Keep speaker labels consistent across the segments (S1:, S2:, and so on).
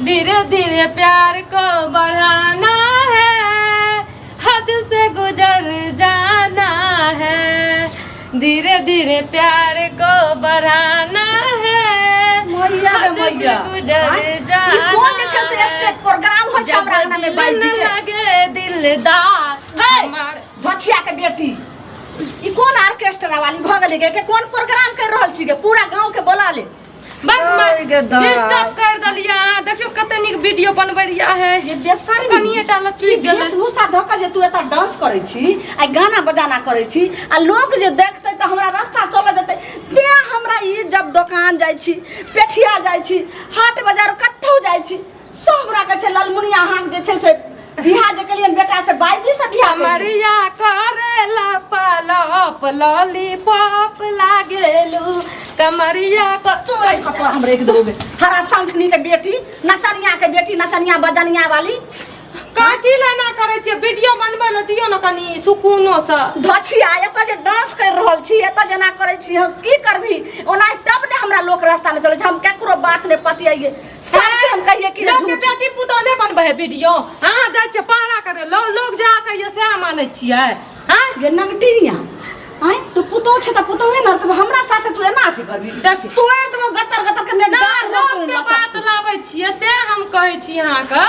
S1: धीरे धीरे प्यार को बढ़ाना है, हद से गुजर जाना है, धीरे धीरे प्यार को बढ़ाना है, हद से गुजर जाना लगे दिलदार
S2: धछिया के बेटी ई कौन ऑर्केस्ट्रा वाली भगले के कौन प्रोग्राम कर रहल छी के पूरा गांव के बोला ले
S1: डिस्टर्ब कर दलिया। देखियो कते निक वीडियो बनबरिया है
S2: ये बेसारी
S1: कनिएटा लचुई गेलै
S2: भूसा धक्का जे तू एता डांस करै छी आ गाना बजाना करै छी आ लोग जे देखतै त हमरा रास्ता चले देतै ते हमरा ई जब दुकान जाय छी पेठिया जाय छी हाट बाजार कत्थौ जाय छी सब हमरा के छै ललमुनिया हाथ जे छै से बिहा जे कलियन बेटा से बाईजी से बिहा
S1: मरिया करेला पलप लॉलीपॉप लागेलू कमरिया
S2: तू आई खतरा हमरे एक दोगे हरा शंखनी के बेटी नचनिया बजनिया वाली
S1: काठी लेना करे छे वीडियो बनबे ल दियो न कनी सुकूनो से
S2: धछिया एत जे डांस कर रहल छी एत जना करे छी हम की करबी ओना तब ने हमरा लोक रास्ता में चले हम केकरो बात ने पतियाइए सब हम कहिए कि
S1: लोग के बेटी पुतो ने बनबे वीडियो हां जाय छे पारा करे लोग जा कहिए से माने छियै हां
S2: ये नंगटिया आय तू पुतो छ त पुतो है न त हमरा साथे तू एना छी करबी
S1: देख
S2: तू एकदम गतर के ने डार
S1: लोग के बात लाबै छियै ते हम कहै छी यहां का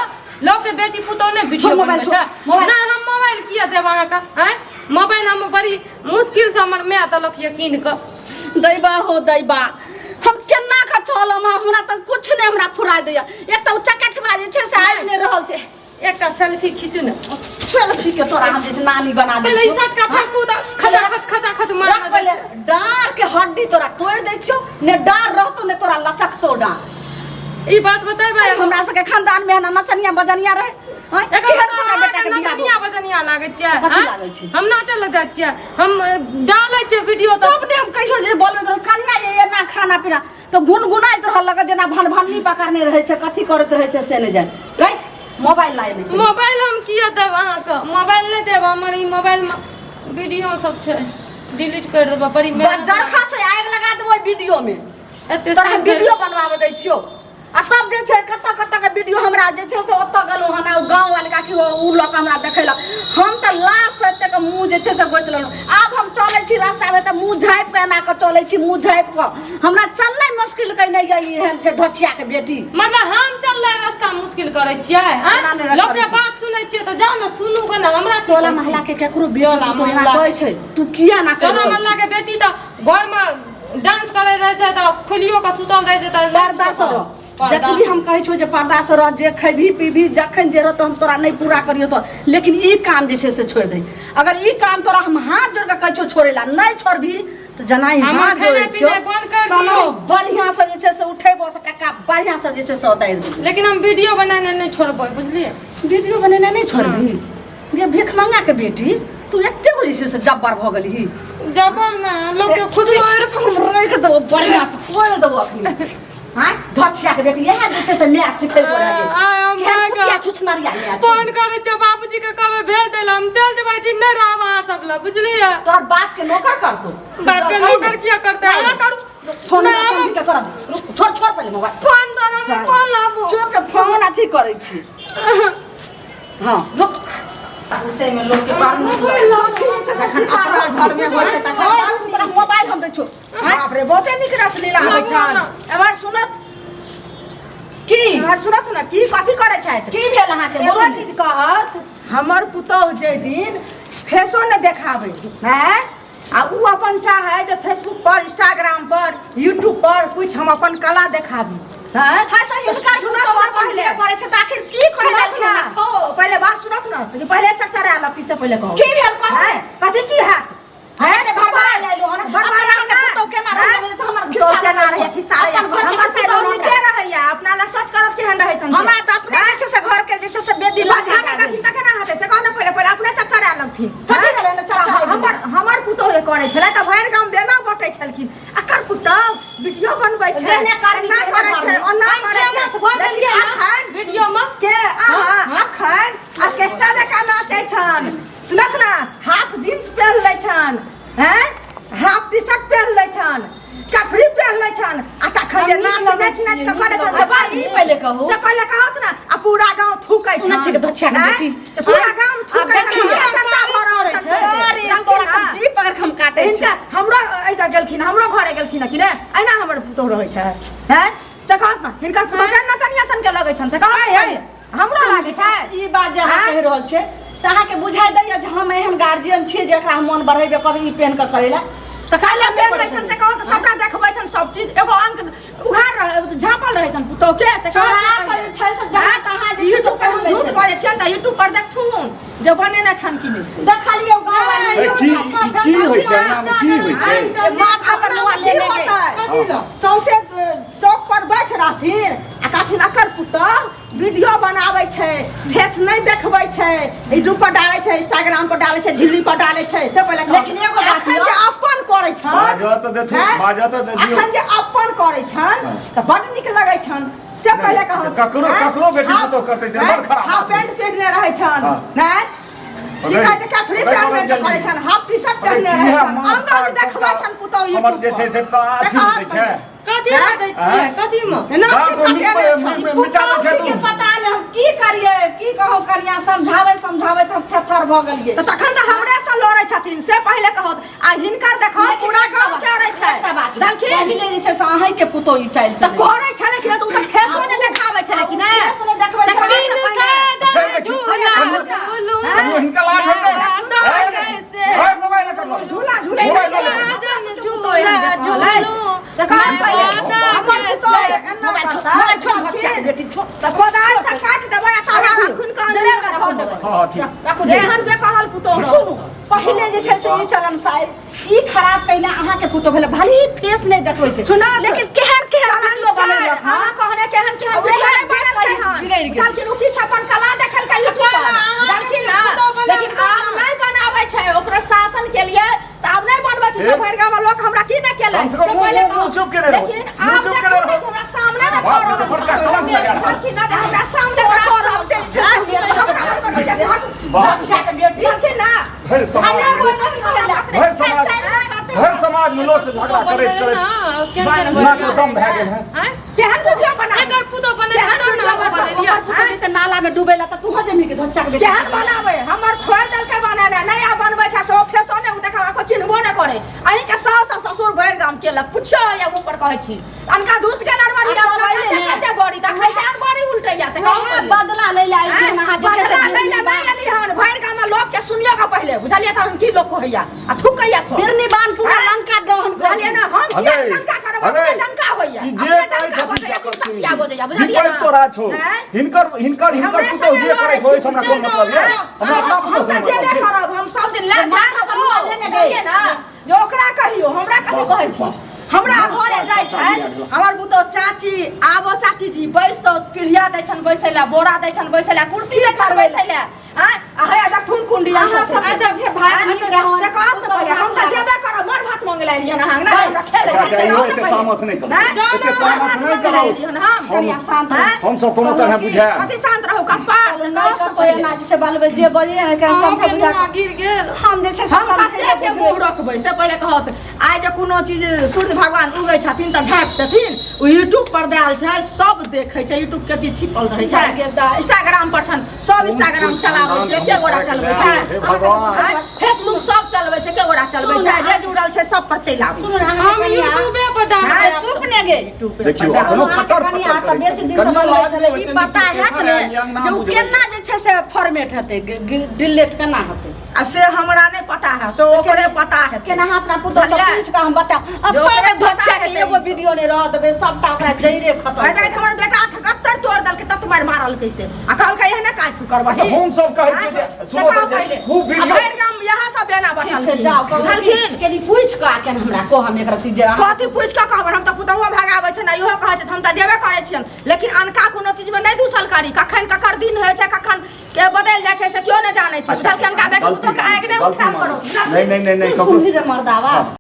S1: लोग के बेटी पुतो ने वीडियो बनबै छै ना हम मोबाइल किया देब अहाँ का हैं मोबाइल हम बड़ी मुश्किल से हमर मैं दलक यकीन क
S2: दैबा हो दैबा हम केना का चलम हमरा त कुछ ने हमरा फुरा दैया एक त चकटवा जे छै से आइ ने रहल छै
S1: एकटा सेल्फी खींचू न
S2: सेल्फी के तोरा हम जैसे नानी बना दे
S1: पहले शॉट का फेंकू द खचा मार
S2: पहले डार के हड्डी तोरा तोड़ दै छियो ने डार रहतो ने तोरा लचकतो डार
S1: ई बात बताइबे
S2: हमरा सके खानदान में नचनिया बजनिया रहे
S1: एक हमरा बेटा के नचनिया बजनिया लागे छै हम नाचल ल जाय छियै हम डालै छियै वीडियो
S2: तब ने हम कहियो जे बोलबे त कनिया ये ना खाना पीना तो गुनगुनाइत रहल लगे जेना भनभन्नी पकड़ने रहे छै कथि करत रहे छै से ने जाय रे मोबाइल लाए ने
S1: मोबाइल हम किया देब अहाँ का मोबाइल नहीं देब हमर ई मोबाइल में वीडियो सब छै डिलीट कर देब बड़ी
S2: जरखा से आग लगा देबै वीडियो में
S1: एते
S2: तोरा वीडियो बनवावे दै छियो आ तब जे छै कत्ता के वीडियो हमरा जे छै से ओत्ता गेलो हना गांव वाले का कि उ लोग हमरा देखैला हम त लाश सते के मुंह जे छै से गोइत लेलो आब हम चलै छी रास्ता में त मुंह झाइप के ना के चलै छी मुंह झाइप के हमरा चलले मुश्किल कै नै यही एहन छै धछिया के बेटी
S1: मतलब हम चलले रास्ता मुश्किल करै छियै लोग के बात सुनै छियै त जाओ न सुनू ग न हमरा
S2: टोला मोहल्ला के केकरो बियोला मोहल्ला कहै छै तू किया ना कर
S1: टोला मोहल्ला के बेटी त घर में डांस करे रहे छै त खोलियो के सुतल रहे छै त
S2: पर्दा से जतबी हम कहै छौ जे पर्दा से रह जे खैभी पीभी जखन जे रहतो हम तोरा नहीं पूरा करियो तो लेकिन ई काम जे छै से छोड़ दे अगर ई काम तोरा हम हाथ जोड़ के कहै छौ छोड़ेला नहीं छोड़भी तो जनाई हाथ जोड़ छौ तनो बढ़िया से जे छै से उठेबो से टका बढ़िया से जे छै से उतार दे
S1: लेकिन हम वीडियो बनाने नहीं छोड़बै बुझलिए
S2: वीडियो बनाने नहीं छोड़भी ये भीख मंगा के बेटी तू एते गो जे से जब्बर भ गेली
S1: जब्बर ना लोग के खुशी
S2: रख दो बढ़िया से खोल दो अखनी हां धछिया के बेटी यह जे छै से मैं सिखै पड़े के क्या छुछनरिया ले
S1: फोन करे छै बाबूजी के कहबे भेज देला हम चल जेबै ठीक नहीं रहबा सब ल बुझलिए
S2: तोर बाप के नौकर कर दो
S1: बाप के नौकर किया करता है करू
S2: फोन के कर छोड़ पहले मोबाइल
S1: फोन दो फोन लाबो
S2: चुप के फोन अथी करै छी हां रुक उसे में लोग के बात जखन अपना घर में होय छै तखन मोबाइल हम दै छौ बाप रे बहुते निक रस लीला होय छै एबार सुनत की एबार सुनत ना की कथि करे छै की भेल अहाँ के बोलो चीज कहत हमर पुतौह जे दिन फेसो ने देखाबै हैं आ उ अपन चाहे जे फेसबुक पर इंस्टाग्राम पर यूट्यूब पर कुछ हम अपन कला देखाबी हां त हिनका सुनत पहले करे छै त आखिर की कहले हो पहले बात सुनत ना तू पहले चकचरा आला पी से पहले कहो की भेल कथि की हाथ है ते भरभरा ले लो ना भरभरा के पुतौ केना रहे त हमर खिस्सा केना रहे खिस्सा हमर से तो निके रहैया अपना ला सोच करत केहन रहै सन हमरा त अपने जे छै से घर के जे छै से बेदी लगा के त केना हते से कहना पहले अपने चकचरा लगथिन कथि भेल ना चकचरा हमर पुतौ जे करे छले त भैर गांव बेना बटै छलखिन अकर पुतौ वीडियो बनबै छै जेने करना करे छै ओना करे छै लेकिन
S1: वीडियो में
S2: के अखन ऑर्केस्ट्रा जका नाचै छन सुनत ना हाफ जींस पहन लै छन हैं हाफ टी शर्ट पहन लै छन कपड़ी पहन ले छन आ तखन जे नाच के करे छन
S3: अच्छा ई पहले कहू
S2: से पहले कहत ना आ पूरा गांव थूकै छन
S3: सुनै छी बच्चा के बेटी
S2: पूरा गांव थूकै छन चर्चा भऽ रहल छन
S3: अरे तोरा जी पकड़ हम काटे छी
S2: हिनका हमरो एजा गेलखिन हमरो घरे गेलखिन कि ने एना हमर पुतौ रहै छै हैं से कहत ना हिनकर पुतौ के नचनिया सन के लगै छन से कहत हमरो लागे छै
S3: ई बात जे अहाँ कहि रहल छै से अहाँ के बुझाइ दैया जे हम एहन गार्जियन छी जेकरा हम मन बढ़ेबे कभी ई पेन के करेला
S2: त साले पेन छन से कहत सबटा देखबै छन सब चीज एगो अंक उघार झापल रहै छन पुतौ के से
S3: चोरा करे छै से जहाँ तहाँ जे छै
S2: यूट्यूब पर झूठ बाजै छै त यूट्यूब पर देखथुन जे बनेने छन कि नै से
S3: देखलियौ गाँव वाली
S4: की होइ छै नाम की होइ छै
S2: माथा पर नवा लेने गए सौसे चौक पर बैठ रहथिन आ कहथिन अकर पुतौ वीडियो बनाबै छै फेस नहीं देखबै छै यूट्यूब पर डालै छै इंस्टाग्राम पर डालै छै झिल्ली पर डालै छै से पहिले
S3: लेकिन एगो बात
S2: अखन जे अपन करै छन
S4: बाजा त दियौ
S2: अखन जे अपन करै छन त बड नीक लगै छन से पहिले कहू
S4: ककरो बेटी तो करतै त बड़ खराब
S2: हाफ पैंट पहिरने रहै छन नै की कहै छै कपड़ी पहनने करै छन हाफ टी शर्ट पहिरने रहै छन अंग देखबै छन पुतौ
S4: हमर जे छै से अथी होइ छै
S1: कथी बाजै छियै कथी में
S2: ना
S3: पुतौ के पता नै हम की करियै की कहू करिया समझाबै त थरथर भ गेलियै
S2: त तखन त हमरे से लड़ै छथिन से पहिले कहत आ हिनकर देखौ पूरा गांव चढ़ै छै
S3: देखिन पहिले जे छै से अहीं के पुतौ ई चाइल
S2: त करै छले कि त उ त फेसो नै देखाबै छले कि नै
S3: फेस नै देखबै
S4: हिनका लाज होइ छै ए मोबाइल कर
S2: झूला झूले बेटी छोड़ त कोदाल से काट देबै आ तारा रखुन के अंदर में रख देबै
S4: हां ठीक
S2: जेहन बे कहल पुतौ
S3: सुनु पहिले जे छै से ई चलन साइड ई खराब कइला अहाँ के पुतो भेले भली फेस नहीं देखबै छै
S2: सुना
S3: लेकिन केहन
S2: वीडियो बनल हां कहने केहन केहन बनल है लेकिन उ की छपन कला देखल के यूट्यूब पर देखिन ना लेकिन आब नहीं बनाबै छै ओकरा शासन के लिए त आब नहीं बनबै छै सब भर गांव लोग हमरा की न केले
S4: से पहले चुप के रहो
S2: लेकिन आब हमरा सामने में पड़ रहल है कि ना हमरा सामने में पड़ रहल है
S3: बच्चा के बेटी
S2: देखिन ना
S4: हर समाज में लोग से झगड़ा करैत ना तो दम भए गेल है
S2: केहन वीडियो बना
S1: एकर पुतो बने हटो ना हम बनेलिया
S3: त नाला में डूबेला त तुह जमी के धच्चा के बेटी
S2: केहन बनावे हमर छोड़ देल के बनाना नया बनबै छै सो फेसो ने देखा को चिन्हबो न करे अही के सास ससुर भर गाम केलक पुछो या ऊपर कहै छी अनका घुस गेल अरबड़ी कच्चे बड़ी देखै केहन बड़ी उल्टैया से
S3: बदला ले ले आई महा जे छै से
S2: नहीं आली हन भर गाम में लोग के सुनियो का पहले बुझलिए त की लोग कहैया आ थुकैया सो
S3: बिरनी बान पूरा लंका दहन
S2: बुझलिए ना हम किया डंका करब डंका होइया
S4: ई जे कहै छथि से कर सुनी ई तोरा छो हिनकर पुतो जे करै छै हमरा कोन मतलब है हमरा अपना पुतो से
S2: जेबे करब हम सब दिन ले जा ना जो ओकरा कहियो हमरा कथि कहै छी हमरा घरे जाय छै हमर पुतो चाची आबो चाची जी बैसो पीढ़िया दै छन बैसैला बोरा दै छन बैसैला कुर्सी दै छन बैसैला आ हे दथुन कुंडिया से
S1: अच्छा से भाई
S2: से कहत न पहिले हम त जेबे करब मोर भात मांगे लै लियन हां ना हमरा खेले
S4: चाचा इहो एते तामस नहीं करो एते तामस नहीं करो हम सब कोनो तरह बुझाय
S2: अति शांत रहू कपार से
S3: नहीं कर तो ना जे से बालबे जे बजे है के सब
S1: समझा गिर गेल
S3: हम जे छै से
S2: हम कते के मुंह रखबै से पहिले कहत आइ जे कोनो चीज सूर्य भगवान उगै छथिन त झाँप देथिन ओ यूट्यूब पर देल छै सब देखै छै यूट्यूब के चीज छिपल रहै छै इंस्टाग्राम पर छन सब इंस्टाग्राम चलाबै छै के गोरा चलबै छै
S4: भगवान
S2: फेसबुक सब चलबै छै के गोरा चलबै छै जे जुड़ल छै सब पर चलि आबै छै
S1: हम यूट्यूबे पर डाल
S3: चुप ने गे
S4: देखियो अपनो फटर
S3: कनिया त बेसी दिन से बनबै छले ई पता हैत ने जे उ केना जे छै से फॉर्मेट हेतै डिलीट केना हेतै
S2: अब से हमरा नहीं पता है सो ओकरे पता है
S3: केना अपना पुतो सब पूछ के हम बता अतरे धच्चा के एगो वीडियो ने रह देबे सबटा ओकरा जइरे खत्म
S2: है त हमर बेटा 78 तोड़ दल के तत मार मारल कैसे आ कहल के एहने काज तू करबही
S4: हम सब कहै छै जे सुनो पहिले खूब वीडियो
S2: भैर गाम यहां सब बेना बैठल
S3: से जाओ
S2: बुझलखिन
S3: केनी पूछ के केन हमरा को हम एकरा तीज
S2: कथि पूछ के कहब हम त पुतहुआ भगाबै छै ना इहो कहै छै हम त जेबे करै छियन लेकिन अनका कोनो चीज में नहीं दूसल करी कखन ककर दिन होय छै कखन के बदल जाय छै से क्यों न जानै छै बुझलखिन अनका बेटा पुतह के आग नहीं उठाल करो
S4: नहीं
S3: सुनी रे मर्दावा